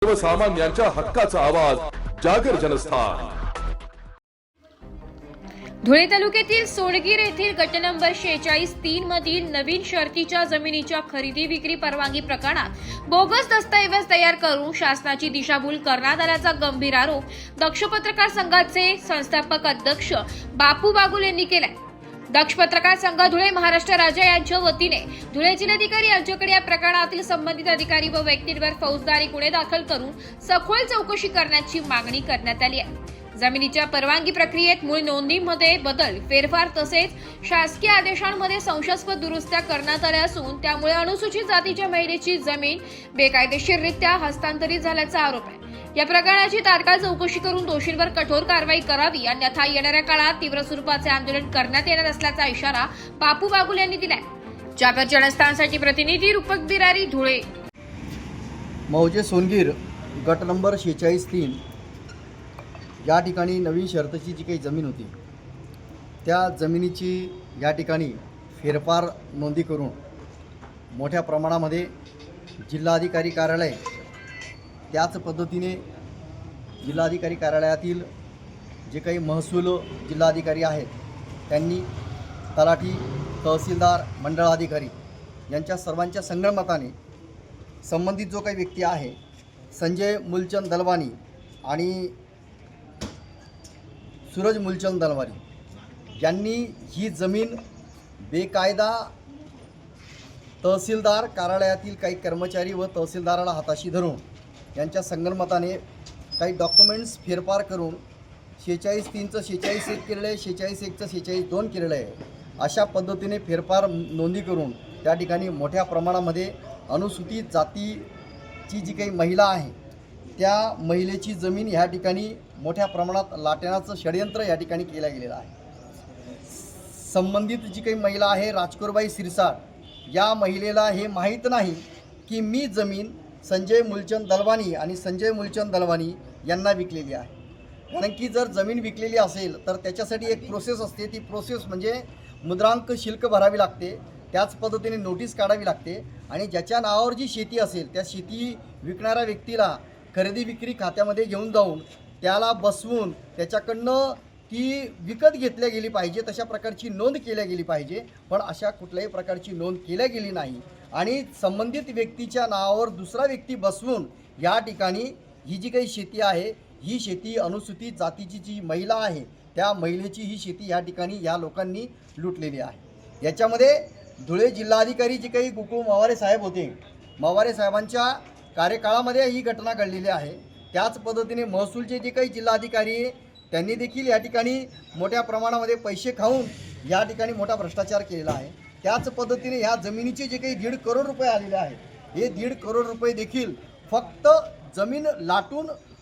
सर्वसामान्यांच्या हक्काचा आवाज जागर जनस्थान। धुळे तालुक्यातील सोनगीर येथील गट नंबर 46-3 मधील नवीन शर्तीच्या जमिनीच्या खरेदी विक्री परवानगी प्रकरणात बोगस दस्तऐवज तयार करून शासनाची दिशाभूल करण्यात आल्याचा गंभीर आरोप दक्ष पत्रकार संघाचे संस्थापक अध्यक्ष बापू बागुल यांनी केलाय। दक्ष पत्रकार संघ धुळे महाराष्ट्र राज्य यांच्या वतीने धुळे जिल्हाधिकारी यांच्याकडे या प्रकरणातील संबंधित अधिकारी व व्यक्तींवर फौजदारी गुन्हे दाखल करून सखोल चौकशी करण्याची मागणी करण्यात आली आहे। जमिनीच्या परवानगी प्रक्रियेत मूळ नोंदीमध्ये बदल, फेरफार तसेच शासकीय आदेशांमध्ये संशयास्पद दुरुस्त्या करण्यात आल्या असून त्यामुळे अनुसूचित जातीच्या महिलेची जमीन बेकायदेशीररित्या हस्तांतरित झाल्याचा आरोप आहे। या प्रकरणाची तात्काळ चौकशी करून दोषींवर कठोर कारवाई करावी, अन्यथा येणाऱ्या काळात तीव्र स्वरूपाचे आंदोलन करण्यात येणार असल्याचा इशारा बापू बागुल यांनी दिलाय। जागर जनस्थानसाठी प्रतिनिधी रूपक बिरारी, धुळे। मौजे सोनगीर गट नंबर 46-3 या ठिकाणी नवीन शर्तची जी काही जमीन होती त्या जमिनीची या ठिकाणी फेरफार नोंदी करून मोठ्या प्रमाणामध्ये जिल्हाधिकारी कार्यालय, त्याच पद्धतीने जिल्हाधिकारी कार्यालयातील जे काही महसूल जिल्हाधिकारी आहेत त्यांनी, तलाठी, तहसीलदार, मंडळाधिकारी यांच्या सर्वांच्या संगनमताने संबंधित जो काही व्यक्ती आहे संजय मूलचंद दलवानी आणि सूरज मूलचंद दलवानी यांनी ही जमीन बेकायदा तहसीलदार कार्यालयातील काही कर्मचारी व तहसीलदाराला हाताशी धरून यांच्या संगनमताने काही डॉक्युमेंट्स फेरफार करून 46-3चं 46-1 केलेलं आहे, 46-1चं 46-2 केलेलं आहे। अशा पद्धतीने फेरफार नोंदी करून त्या ठिकाणी मोठ्या प्रमाणामध्ये अनुसूचित जातीची जी काही महिला आहे त्या महिलेची जमीन ह्या ठिकाणी मोठ्या प्रमाणात लाटण्याचं षडयंत्र या ठिकाणी केलं गेलेलं आहे। संबंधित जी काही महिला आहे राजकोरबाई सिरसाट, या महिलेला हे माहीत नाही की मी जमीन संजय मूलचंद दलवानी आणि संजय मूलचंद दलवानी यांना विकलेली आहे। कारण की जर जमीन विकलेली असेल तर त्याच्यासाठी एक प्रोसेस असते, ती प्रोसेस म्हणजे मुद्रांक शुल्क भरावी लागते, त्याच पद्धतीने नोटीस काढावी लागते आणि ज्याच्या नावावर जी शेती असेल त्या शेती विकणाऱ्या व्यक्तीला खरेदी विक्री खात्यामध्ये घेऊन जाऊन त्याला बसवून त्याच्याकडनं ती विकत घेतल्या गेली पाहिजे, तशा प्रकारची नोंद केल्या गेली पाहिजे। पण अशा कुठल्याही प्रकारची नोंद केल्या गेली नाही आणि संबंधित व्यक्तीच्या नावावर दुसरा व्यक्ती बसवून या ठिकाणी ही जी काही शेती आहे ही शेती अनुसूचित जातीची जी महिला आहे त्या महिलेची ही शेती या ठिकाणी या लोकांनी लुटलेली आहे। याच्यामध्ये धुळे जिल्हाधिकारी जे काही गोकुळ मवारे साहेब होते, मवारे साहेबांच्या कार्यकाळामध्ये ही घटना घडलेली आहे। त्याच पद्धतीने महसूलचे जे काही जिल्हाधिकारी आहे त्यांनी देखील या ठिकाणी मोठ्या प्रमाणामध्ये पैसे खाऊन या ठिकाणी मोठा भ्रष्टाचार केलेला आहे। त्याच पद्धतीने ह्या जमिनीचे जे काही 1.5 करोड रुपये आलेले आहेत हे 1.5 करोड रुपये देखील फक्त जमीन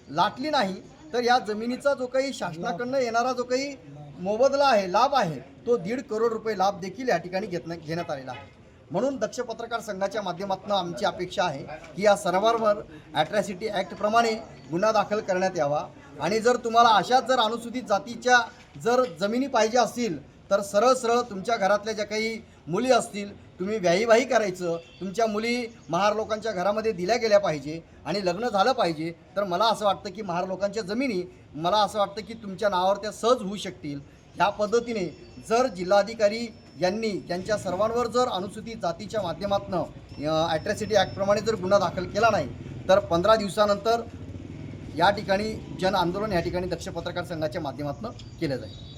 लाटली नाही तर या जमिनीचा जो काही शासनाकडनं येणारा जो काही मोबदला आहे, लाभ आहे, तो 1.5 करोड रुपये लाभ देखील या ठिकाणी घेण्यात आलेला आहे। म्हणून दक्ष पत्रकार संघाच्या माध्यमातून आमची अपेक्षा आहे की या सर्वांवर ॲट्रॉसिटी ॲक्टप्रमाणे गुन्हा दाखल करण्यात यावा आणि जर तुम्हाला अशाच जर अनुसूचित जातीच्या जर जमिनी पाहिजे असतील तर सरळ सरळ तुमच्या घरातल्या ज्या काही मुली असतील तुम्ही व्याहीवाही करायचं, तुमच्या मुली महार लोकांच्या घरामध्ये दिल्या गेल्या पाहिजे आणि लग्न झालं पाहिजे। तर मला असं वाटतं की महार लोकांच्या जमिनी मला असं वाटतं की तुमच्या नावावर त्या सहज होऊ शकतील। ह्या पद्धतीने जर जिल्हाधिकारी यांनी त्यांच्या सर्वांवर जर अनुसूचित जातीच्या माध्यमातून ॲट्रॉसिटी ॲक्टप्रमाणे जर गुन्हा दाखल केला नाही तर 15 दिवसानंतर या ठिकाणी जन आंदोलन या ठिकाणी दक्ष पत्रकार संघाच्या माध्यमातून केलं जाईल।